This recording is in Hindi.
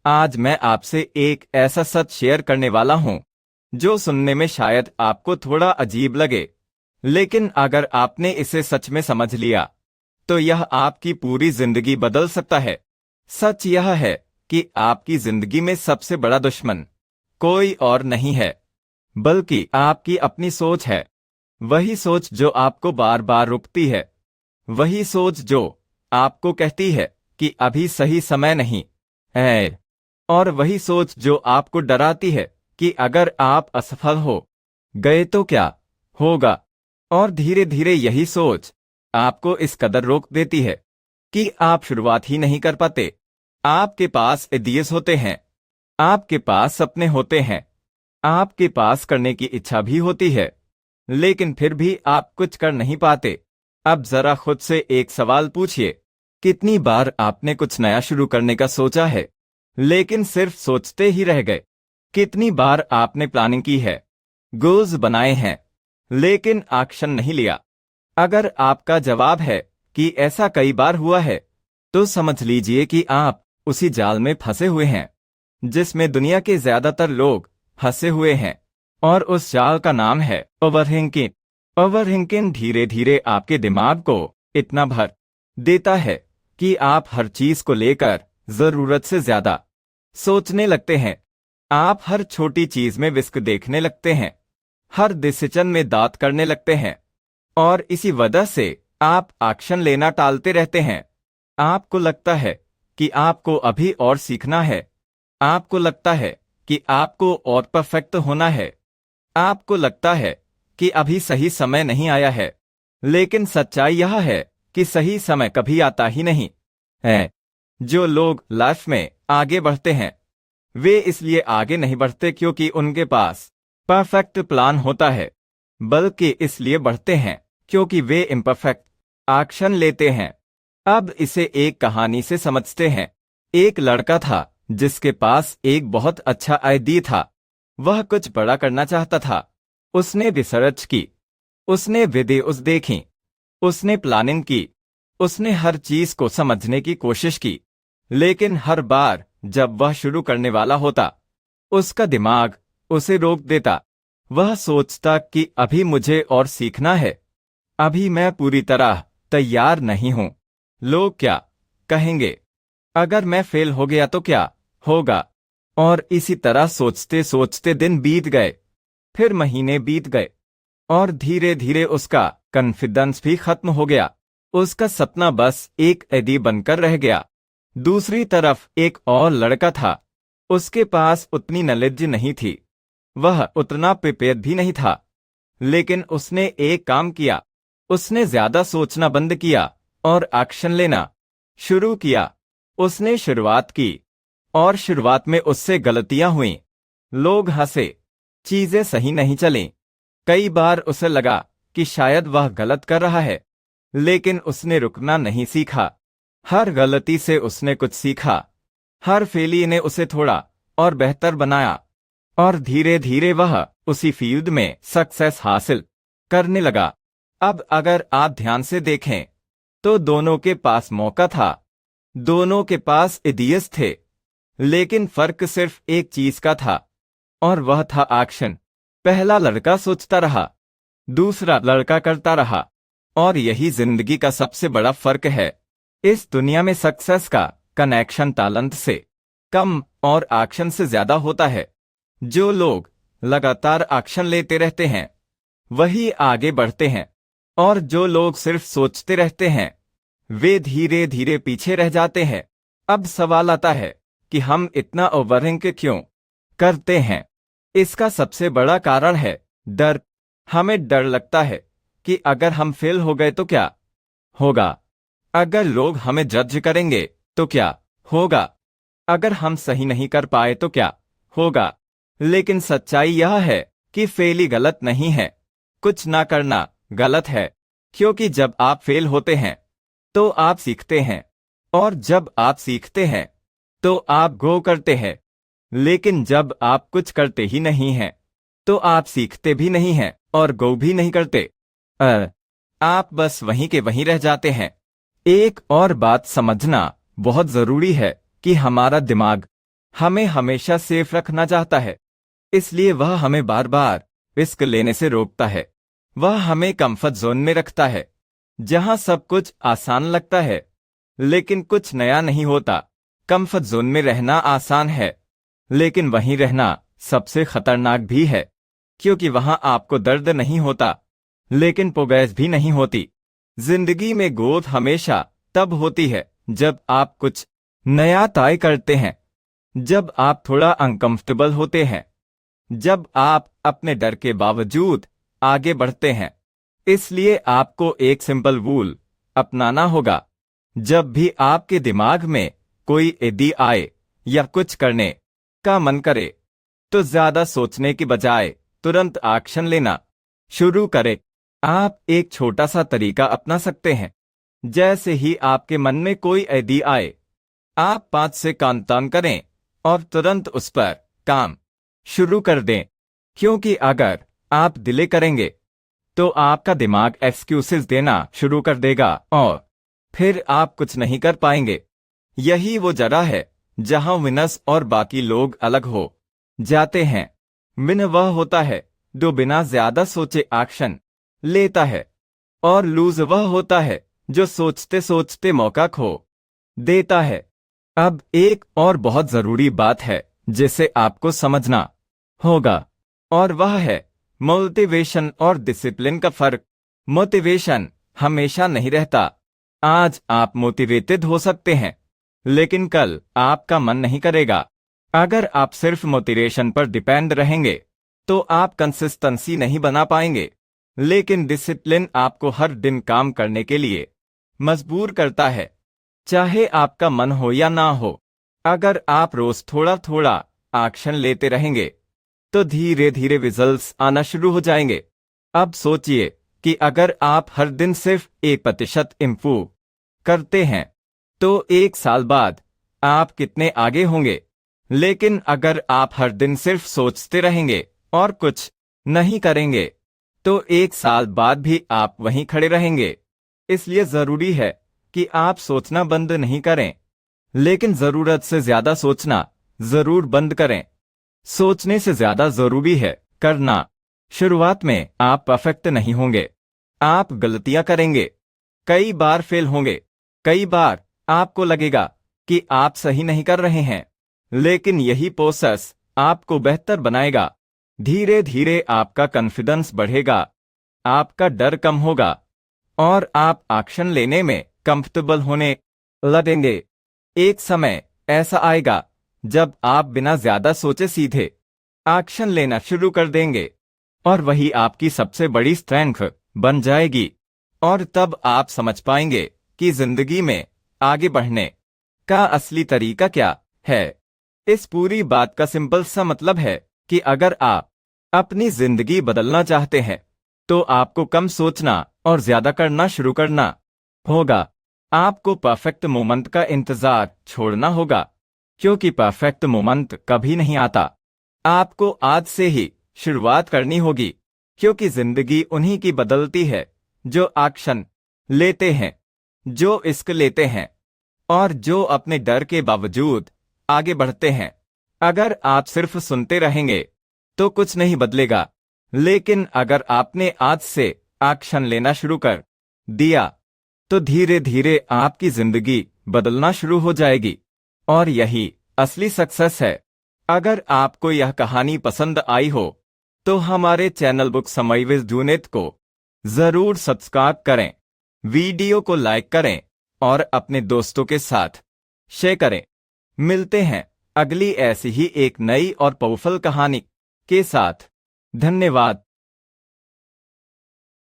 आज मैं आपसे एक ऐसा सच शेयर करने वाला हूं जो सुनने में शायद आपको थोड़ा अजीब लगे, लेकिन अगर आपने इसे सच में समझ लिया तो यह आपकी पूरी जिंदगी बदल सकता है। सच यह है कि आपकी जिंदगी में सबसे बड़ा दुश्मन कोई और नहीं है, बल्कि आपकी अपनी सोच है। वही सोच जो आपको बार बार रुकती है, वही सोच जो आपको कहती है कि अभी सही समय नहीं है, और वही सोच जो आपको डराती है कि अगर आप असफल हो गए तो क्या होगा। और धीरे धीरे यही सोच आपको इस कदर रोक देती है कि आप शुरुआत ही नहीं कर पाते। आपके पास आइडियाज होते हैं, आपके पास सपने होते हैं, आपके पास करने की इच्छा भी होती है, लेकिन फिर भी आप कुछ कर नहीं पाते। अब जरा खुद से एक सवाल पूछिए, कितनी बार आपने कुछ नया शुरू करने का सोचा है लेकिन सिर्फ सोचते ही रह गए? कितनी बार आपने प्लानिंग की है, गोल्स बनाए हैं, लेकिन एक्शन नहीं लिया? अगर आपका जवाब है कि ऐसा कई बार हुआ है, तो समझ लीजिए कि आप उसी जाल में फंसे हुए हैं जिसमें दुनिया के ज्यादातर लोग फंसे हुए हैं, और उस जाल का नाम है ओवरथिंकिंग। ओवरथिंकिंग धीरे धीरे आपके दिमाग को इतना भर देता है कि आप हर चीज को लेकर जरूरत से ज्यादा सोचने लगते हैं। आप हर छोटी चीज में रिस्क देखने लगते हैं, हर डिसीजन में दांत करने लगते हैं, और इसी वजह से आप एक्शन लेना टालते रहते हैं। आपको लगता है कि आपको अभी और सीखना है, आपको लगता है कि आपको और परफेक्ट होना है, आपको लगता है कि अभी सही समय नहीं आया है। लेकिन सच्चाई यह है कि सही समय कभी आता ही नहीं है। जो लोग लाइफ में आगे बढ़ते हैं, वे इसलिए आगे नहीं बढ़ते क्योंकि उनके पास परफेक्ट प्लान होता है, बल्कि इसलिए बढ़ते हैं क्योंकि वे इम्परफेक्ट एक्शन लेते हैं। अब इसे एक कहानी से समझते हैं। एक लड़का था जिसके पास एक बहुत अच्छा आइडिया था। वह कुछ बड़ा करना चाहता था। उसने रिसर्च की, उसने वीडियोस देखी, उसने प्लानिंग की, उसने हर चीज को समझने की कोशिश की, लेकिन हर बार जब वह शुरू करने वाला होता, उसका दिमाग उसे रोक देता। वह सोचता कि अभी मुझे और सीखना है, अभी मैं पूरी तरह तैयार नहीं हूं। लोग क्या कहेंगे? अगर मैं फेल हो गया तो क्या होगा? और इसी तरह सोचते सोचते दिन बीत गए, फिर महीने बीत गए, और धीरे धीरे उसका कॉन्फिडेंस भी खत्म हो गया। उसका सपना बस एक आइडिया बनकर रह गया। दूसरी तरफ एक और लड़का था। उसके पास उतनी नॉलेज नहीं थी, वह उतना प्रिपेयर भी नहीं था, लेकिन उसने एक काम किया। उसने ज्यादा सोचना बंद किया और एक्शन लेना शुरू किया। उसने शुरुआत की, और शुरुआत में उससे गलतियां हुईं। लोग हंसे, चीजें सही नहीं चलीं। कई बार उसे लगा कि शायद वह गलत कर रहा है, लेकिन उसने रुकना नहीं सीखा। हर गलती से उसने कुछ सीखा, हर फेलियर ने उसे थोड़ा और बेहतर बनाया, और धीरे धीरे वह उसी फील्ड में सक्सेस हासिल करने लगा। अब अगर आप ध्यान से देखें तो दोनों के पास मौका था, दोनों के पास आइडियाज थे, लेकिन फर्क सिर्फ एक चीज का था, और वह था एक्शन। पहला लड़का सोचता रहा, दूसरा लड़का करता रहा, और यही जिंदगी का सबसे बड़ा फर्क है। इस दुनिया में सक्सेस का कनेक्शन टैलेंट से कम और एक्शन से ज्यादा होता है। जो लोग लगातार एक्शन लेते रहते हैं वही आगे बढ़ते हैं, और जो लोग सिर्फ सोचते रहते हैं वे धीरे धीरे पीछे रह जाते हैं। अब सवाल आता है कि हम इतना ओवरथिंक क्यों करते हैं? इसका सबसे बड़ा कारण है डर। हमें डर लगता है कि अगर हम फेल हो गए तो क्या होगा? अगर लोग हमें जज करेंगे तो क्या होगा? अगर हम सही नहीं कर पाए तो क्या होगा? लेकिन सच्चाई यह है कि फेल ही गलत नहीं है, कुछ ना करना गलत है। क्योंकि जब आप फेल होते हैं तो आप सीखते हैं, और जब आप सीखते हैं तो आप ग्रो करते हैं। लेकिन जब आप कुछ करते ही नहीं हैं तो आप सीखते भी नहीं हैं और ग्रो भी नहीं करते। आप बस वहीं के वहीं रह जाते हैं। एक और बात समझना बहुत जरूरी है कि हमारा दिमाग हमें हमेशा सेफ रखना चाहता है, इसलिए वह हमें बार बार रिस्क लेने से रोकता है। वह हमें कंफर्ट जोन में रखता है, जहां सब कुछ आसान लगता है लेकिन कुछ नया नहीं होता। कंफर्ट जोन में रहना आसान है, लेकिन वहीं रहना सबसे खतरनाक भी है, क्योंकि वहां आपको दर्द नहीं होता, लेकिन प्रोग्रेस भी नहीं होती। जिंदगी में ग्रोथ हमेशा तब होती है जब आप कुछ नया तय करते हैं, जब आप थोड़ा अनकंफर्टेबल होते हैं, जब आप अपने डर के बावजूद आगे बढ़ते हैं। इसलिए आपको एक सिंपल रूल अपनाना होगा। जब भी आपके दिमाग में कोई आइडिया आए या कुछ करने का मन करे, तो ज्यादा सोचने की बजाय तुरंत एक्शन लेना शुरू करें। आप एक छोटा सा तरीका अपना सकते हैं। जैसे ही आपके मन में कोई आइडिया आए, आप 5 से काउंट करें और तुरंत उस पर काम शुरू कर दें, क्योंकि अगर आप डिले करेंगे तो आपका दिमाग एक्सक्यूजेस देना शुरू कर देगा और फिर आप कुछ नहीं कर पाएंगे। यही वो जगह है जहां विनर्स और बाकी लोग अलग हो जाते हैं। विनर वह होता है जो बिना ज्यादा सोचे एक्शन लेता है, और लूज वह होता है जो सोचते सोचते मौका खो देता है। अब एक और बहुत जरूरी बात है जिसे आपको समझना होगा, और वह है मोटिवेशन और डिसिप्लिन का फर्क। मोटिवेशन हमेशा नहीं रहता। आज आप मोटिवेटेड हो सकते हैं, लेकिन कल आपका मन नहीं करेगा। अगर आप सिर्फ मोटिवेशन पर डिपेंड रहेंगे तो आप कंसिस्टेंसी नहीं बना पाएंगे, लेकिन डिसिप्लिन आपको हर दिन काम करने के लिए मजबूर करता है, चाहे आपका मन हो या ना हो। अगर आप रोज थोड़ा थोड़ा एक्शन लेते रहेंगे तो धीरे धीरे रिजल्ट्स आना शुरू हो जाएंगे। अब सोचिए कि अगर आप हर दिन सिर्फ 1% इम्प्रूव करते हैं तो 1 साल बाद आप कितने आगे होंगे। लेकिन अगर आप हर दिन सिर्फ सोचते रहेंगे और कुछ नहीं करेंगे तो 1 साल बाद भी आप वहीं खड़े रहेंगे। इसलिए जरूरी है कि आप सोचना बंद नहीं करें, लेकिन जरूरत से ज्यादा सोचना जरूर बंद करें। सोचने से ज्यादा जरूरी है करना। शुरुआत में आप परफेक्ट नहीं होंगे, आप गलतियां करेंगे, कई बार फेल होंगे, कई बार आपको लगेगा कि आप सही नहीं कर रहे हैं, लेकिन यही प्रोसेस आपको बेहतर बनाएगा। धीरे धीरे आपका कॉन्फिडेंस बढ़ेगा, आपका डर कम होगा और आप एक्शन लेने में कंफर्टेबल होने लगेंगे। एक समय ऐसा आएगा जब आप बिना ज्यादा सोचे सीधे एक्शन लेना शुरू कर देंगे, और वही आपकी सबसे बड़ी स्ट्रेंथ बन जाएगी। और तब आप समझ पाएंगे कि जिंदगी में आगे बढ़ने का असली तरीका क्या है। इस पूरी बात का सिंपल सा मतलब है कि अगर आप अपनी जिंदगी बदलना चाहते हैं तो आपको कम सोचना और ज्यादा करना शुरू करना होगा। आपको परफेक्ट मोमेंट का इंतजार छोड़ना होगा, क्योंकि परफेक्ट मोमेंट कभी नहीं आता। आपको आज से ही शुरुआत करनी होगी, क्योंकि जिंदगी उन्हीं की बदलती है जो एक्शन लेते हैं, जो रिस्क लेते हैं और जो अपने डर के बावजूद आगे बढ़ते हैं। अगर आप सिर्फ सुनते रहेंगे तो कुछ नहीं बदलेगा, लेकिन अगर आपने आज से एक्शन लेना शुरू कर दिया तो धीरे धीरे आपकी जिंदगी बदलना शुरू हो जाएगी। और यही असली सक्सेस है। अगर आपको यह कहानी पसंद आई हो तो हमारे channel book summary with Junaid को जरूर सब्सक्राइब करें, वीडियो को लाइक करें और अपने दोस्तों के साथ शेयर करें। मिलते हैं अगली ऐसी ही एक नई और पावरफुल कहानी के साथ। धन्यवाद।